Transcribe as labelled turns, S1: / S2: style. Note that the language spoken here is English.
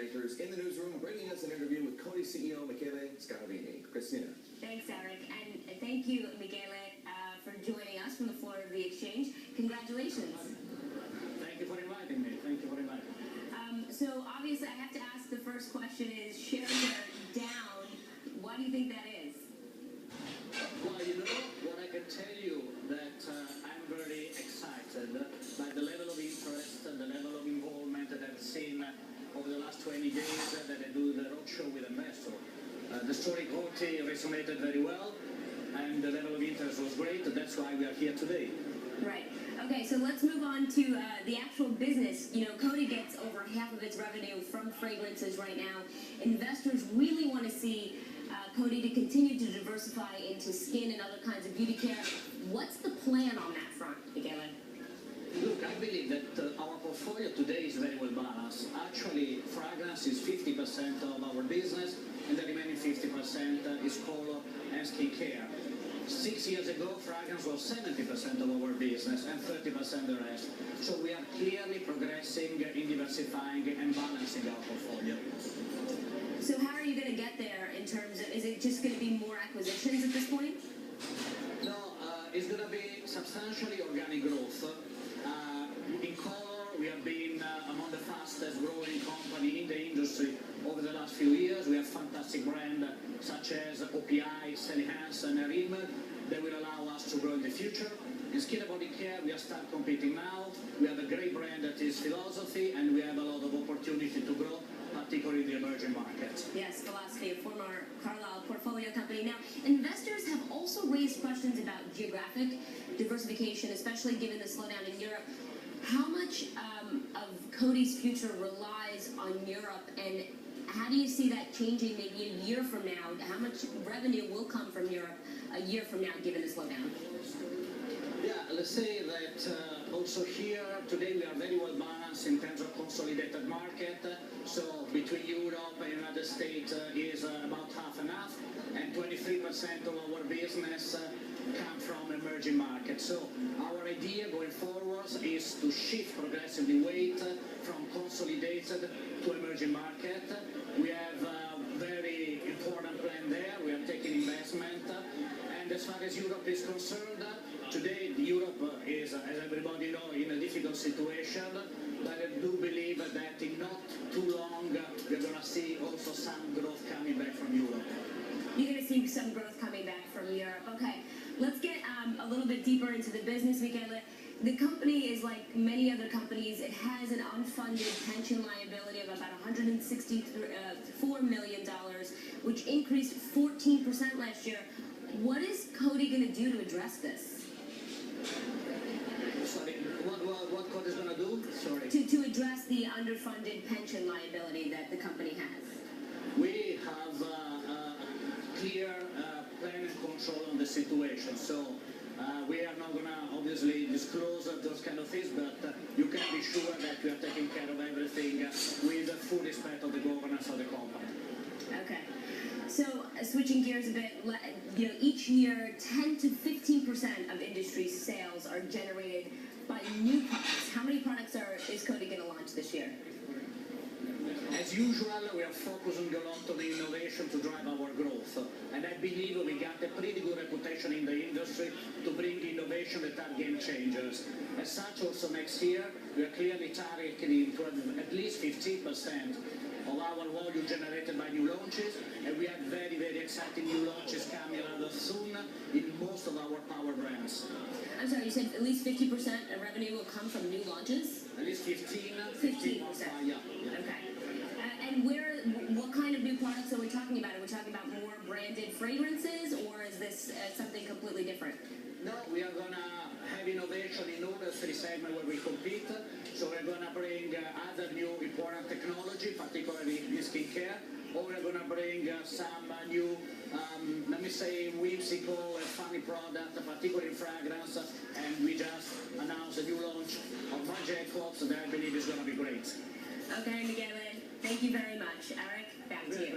S1: makers in the newsroom, bringing us an interview with Coty CEO Michele Scaravini. Christina.
S2: Thanks, Eric, and thank you, Michele, for joining us from the floor of the exchange. Congratulations.
S3: Thank you for inviting me. Thank you for inviting me.
S2: So obviously, I have to ask, the first question is, shares are down. Why do you think that is?
S3: Well, you know, what I can tell you that I'm very excited by the level of interest and the level of involvement that I've seen over the last 20 days that I do the roadshow with investors. The story Coty resonated very well, and the level of interest was great. That's why we are here today.
S2: Right. Okay, so let's move on to the actual business. You know, Coty gets over half of its revenue from fragrances right now. Investors really want to see Coty to continue to diversify into skin and other kinds of beauty care. What's the plan on that front, Michele?
S3: Look, I believe that our portfolio today is very well balanced. Actually, fragrance is 50% of our business, and the remaining 50% is color and skincare. 6 years ago, fragrance was 70% of our business and 30% the rest. So we are clearly progressing in diversifying and balancing our portfolio.
S2: So how are you going to get there in terms of, is it just going to be more acquisitions at this point?
S3: No, it's going to be substantially organic growth. In color, we have been among the fastest growing company in the industry over the last few years. We have fantastic brands such as OPI, Sally Hansen, and Reimann that will allow us to grow in the future. In skin and body care, we are starting competing now. We have a great brand that is Philosophy, and we have a lot of opportunity to grow, particularly in the emerging markets.
S2: Yes, Philosophy, a former Carlyle portfolio company. Now, investors have also raised questions about geographic diversification, especially given the slowdown in Europe. How much of Coty's future relies on Europe, and how do you see that changing maybe a year from now? How much revenue will come from Europe a year from now, given the slowdown?
S3: Yeah, let's say that also here today we are very well balanced in terms of consolidated market. So between Europe and United States is about half and half, and 23% of our business come from emerging markets. So our idea going forward is to shift progressively weight from consolidated to emerging market. We have a very important plan there. We are taking investment. And as far as Europe is concerned, today Europe is, as everybody knows, in a difficult situation. But I do believe that in not too long, we're going to see also some growth coming back from Europe.
S2: You're going to see some growth coming back from Europe. Okay, let's get a little bit deeper into the business, Michele. The company is like many other companies. It has an unfunded pension liability of about $164 million, which increased 14% last year. What is Coty going to do to address this?
S3: Sorry, what Coty is going to do? Sorry.
S2: To address the underfunded pension liability that the company has.
S3: We have a clear plan and control on the situation. So we are not going to obviously disclose those kind of things, but you can be sure that we are taking care of everything with full respect of the governance of the company.
S2: Okay. So switching gears a bit, you know, each year 10 to 15% of industry sales are generated by new products. How many products is Coty going to launch this year?
S3: As usual, we are focusing a lot on the innovation to drive our growth. And I believe we got a pretty good reputation in the industry to bring innovation that are game changers. As such, also next year, we are clearly targeting to have at least 15% of our volume generated by new launches. And we have very, very exciting new launches coming rather soon in most of our power brands.
S2: I'm sorry, you said at least 50% of revenue will come from new launches?
S3: At least 15%.
S2: Yeah. Okay. And what kind of new products are we talking about? Are we talking about more branded fragrances, or is this something completely different?
S3: No, we are going to have innovation in all the three segments where we compete. So we're going to bring other new important technology, particularly in skincare. Or we're going to bring some new, let me say, whimsical and funny product, particularly in fragrance. And we just announced a new launch of Marc Jacobs that I believe is going to be great.
S2: Okay, Michele, thank you very much. Eric, back to you.